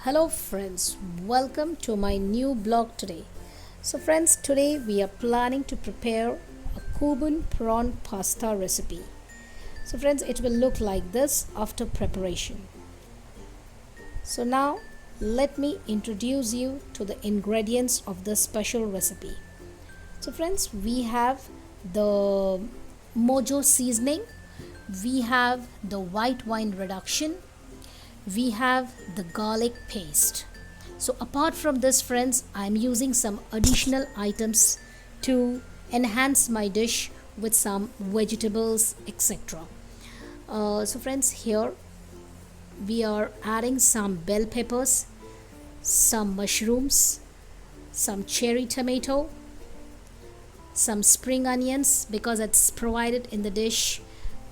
Hello friends, welcome to my new blog today. So friends, today we are planning to prepare a Cuban prawn pasta recipe. So friends, it will look like this after preparation. So now let me introduce you to the ingredients of this special recipe. So friends, we have the Mojo seasoning, we have the white wine reduction, we have the garlic paste. So apart from this friends, I am using some additional items to enhance my dish with some vegetables, etc. So friends, here we are adding some bell peppers, some mushrooms, some cherry tomato, some spring onions because it's provided in the dish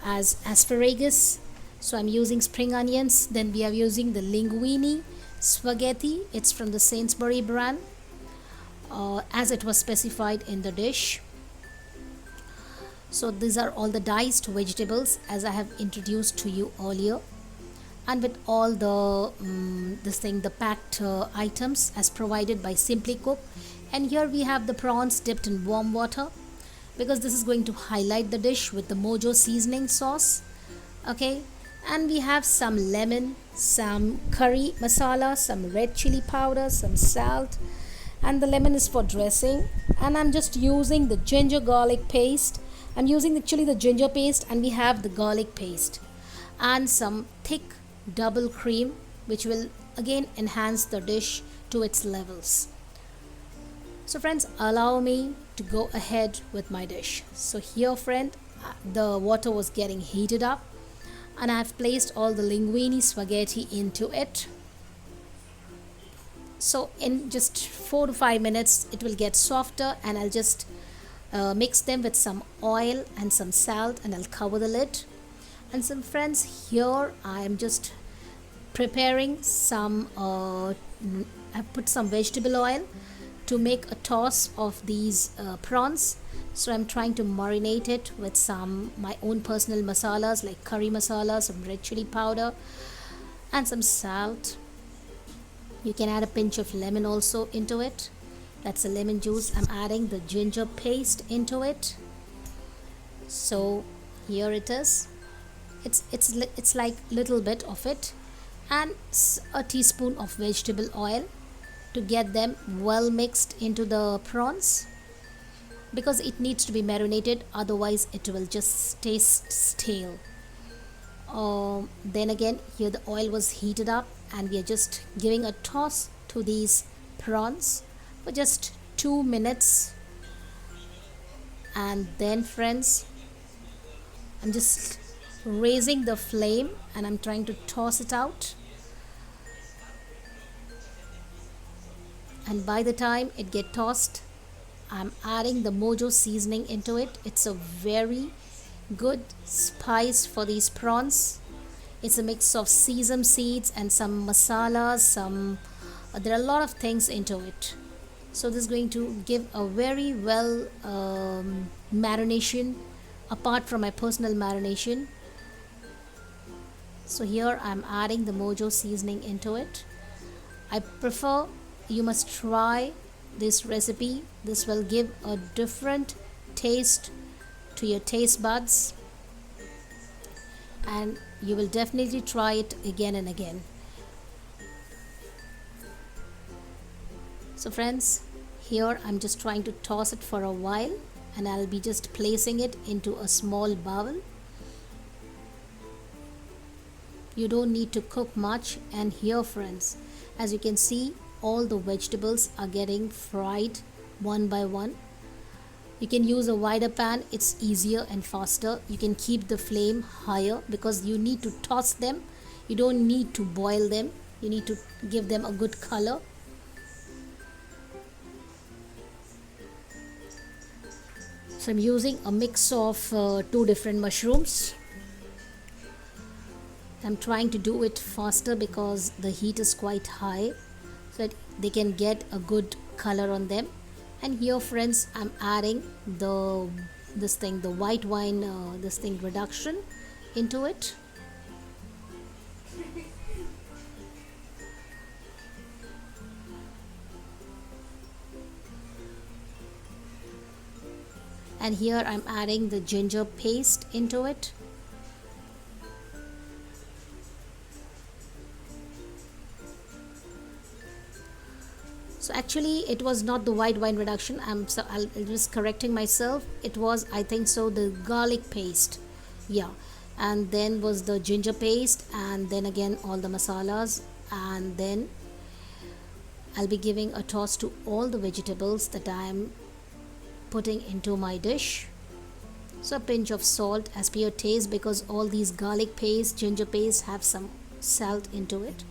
as asparagus, so I'm using spring onions. Then we are using the linguine spaghetti, it's from the Sainsbury brand, as it was specified in the dish. So these are all the diced vegetables as I have introduced to you earlier, and with all the the packed items as provided by SimplyCook. And here we have the prawns dipped in warm water because this is going to highlight the dish with the Mojo seasoning sauce. Okay, and we have some lemon, some curry masala, some red chili powder, some salt, and the lemon is for dressing. And I'm just using the ginger garlic paste. I'm using actually the ginger paste, and we have the garlic paste and some thick double cream which will again enhance the dish to its levels. So friends, allow me to go ahead with my dish. So here friend, the water was getting heated up and I have placed all the linguine spaghetti into it. So in just 4 to 5 minutes it will get softer, and I'll just mix them with some oil and some salt, and I'll cover the lid. And some friends, here I am just preparing some I've put some vegetable oil to make a toss of these prawns. So I'm trying to marinate it with some my own personal masalas like curry masala, some red chili powder, and some salt. You can add a pinch of lemon also into it. That's the lemon juice. I'm adding the ginger paste into it. So here it is. It's like little bit of it, and a teaspoon of vegetable oil to get them well mixed into the prawns, because it needs to be marinated, otherwise it will just taste stale. Then again, here the oil was heated up and we are just giving a toss to these prawns for just 2 minutes. And then friends, I'm just raising the flame and I'm trying to toss it out. And by the time it get tossed, I'm adding the Mojo seasoning into it. It's a very good spice for these prawns. It's a mix of sesame seeds and some masalas, there are a lot of things into it. So this is going to give a very well marination apart from my personal marination. So here I'm adding the Mojo seasoning into it. I prefer, you must try this recipe. This will give a different taste to your taste buds, and you will definitely try it again and again. So friends, here I'm just trying to toss it for a while, and I'll be just placing it into a small bowl. You don't need to cook much. And here friends, as you can see, all the vegetables are getting fried one by one. You can use a wider pan, it's easier and faster. You can keep the flame higher because you need to toss them. You don't need to boil them. You need to give them a good color. So I'm using a mix of 2 different mushrooms. I'm trying to do it faster because the heat is quite high, so that they can get a good color on them. And here friends, I'm adding the white wine reduction into it. And here I'm adding the ginger paste into it. So actually it was not the white wine reduction. I'll just correcting myself. It was, I think so, the garlic paste. Yeah. And then was the ginger paste, and then again all the masalas, and then I'll be giving a toss to all the vegetables that I'm putting into my dish. So a pinch of salt as per your taste, because all these garlic paste, ginger paste have some salt into it.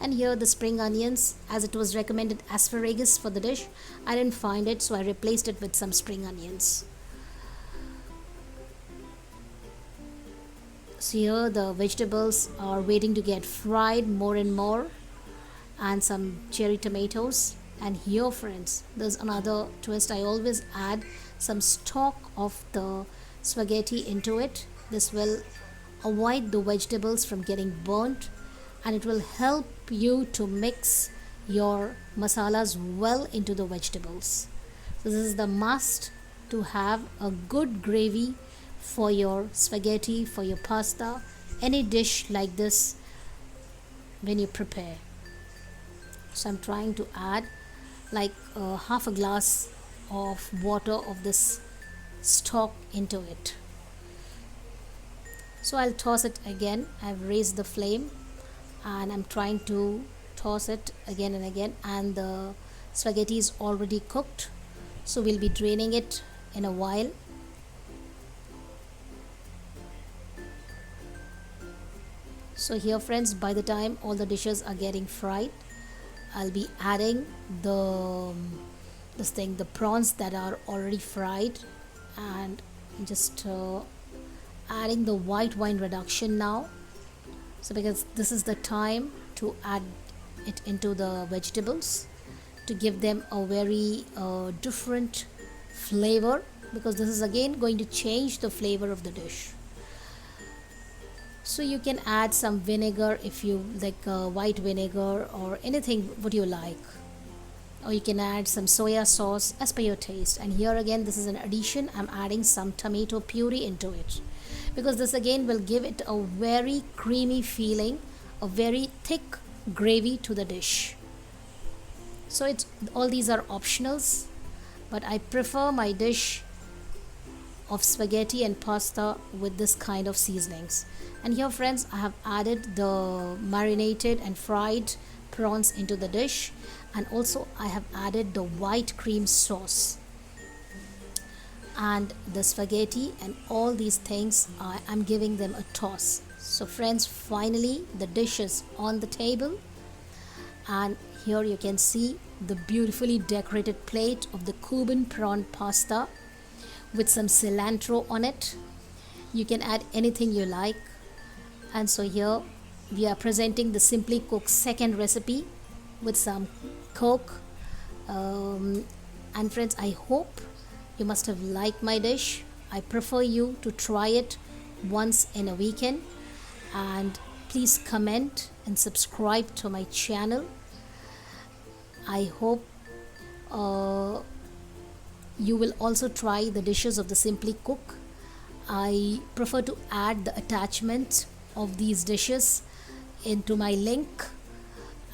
And here the spring onions, as it was recommended asparagus for the dish. I didn't find it, so I replaced it with some spring onions. So here the vegetables are waiting to get fried more and more, and some cherry tomatoes. And here friends, there's another twist. I always add some stock of the spaghetti into it. This will avoid the vegetables from getting burnt, and it will help you to mix your masalas well into the vegetables. So this is the must to have a good gravy for your spaghetti, for your pasta, any dish like this when you prepare. So I'm trying to add like half a glass of water of this stock into it. So I'll toss it again. I've raised the flame and I'm trying to toss it again and again, and the spaghetti is already cooked, so we'll be draining it in a while. So here friends, by the time all the dishes are getting fried, I'll be adding the prawns that are already fried, and just adding the white wine reduction now. So because this is the time to add it into the vegetables to give them a very different flavor, because this is again going to change the flavor of the dish. So you can add some vinegar if you like, white vinegar or anything what you like, or you can add some soya sauce as per your taste. And here again, this is an addition. I'm adding some tomato puree into it, because this again will give it a very creamy feeling, a very thick gravy to the dish. So it's all these are optionals, but I prefer my dish of spaghetti and pasta with this kind of seasonings. And here friends, I have added the marinated and fried prawns into the dish, and also I have added the white cream sauce and the spaghetti, and all these things I'm giving them a toss. So friends, finally the dish is on the table, and here you can see the beautifully decorated plate of the Cuban prawn pasta with some cilantro on it. You can add anything you like. And so here we are presenting the SimplyCook second recipe with some Coke. And friends, I hope you must have liked my dish. I prefer you to try it once in a weekend, and please comment and subscribe to my channel. I hope you will also try the dishes of the SimplyCook. I prefer to add the attachments of these dishes into my link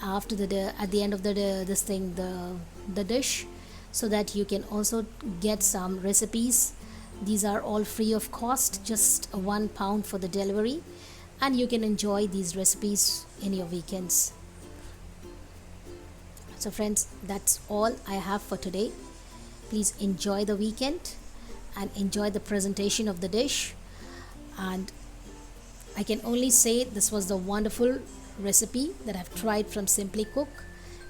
after at the end of the dish, so that you can also get some recipes. These are all free of cost, just £1 for the delivery, and you can enjoy these recipes in your weekends. So friends, that's all I have for today. Please enjoy the weekend and enjoy the presentation of the dish. And I can only say this was the wonderful recipe that I've tried from SimplyCook,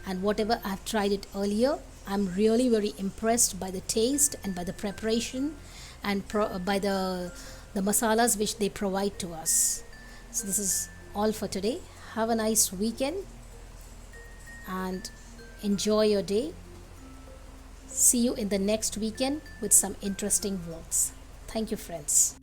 and whatever I've tried it earlier, I'm really very impressed by the taste and by the preparation and by the masalas which they provide to us. So this is all for today. Have a nice weekend and enjoy your day. See you in the next weekend with some interesting vlogs. Thank you friends.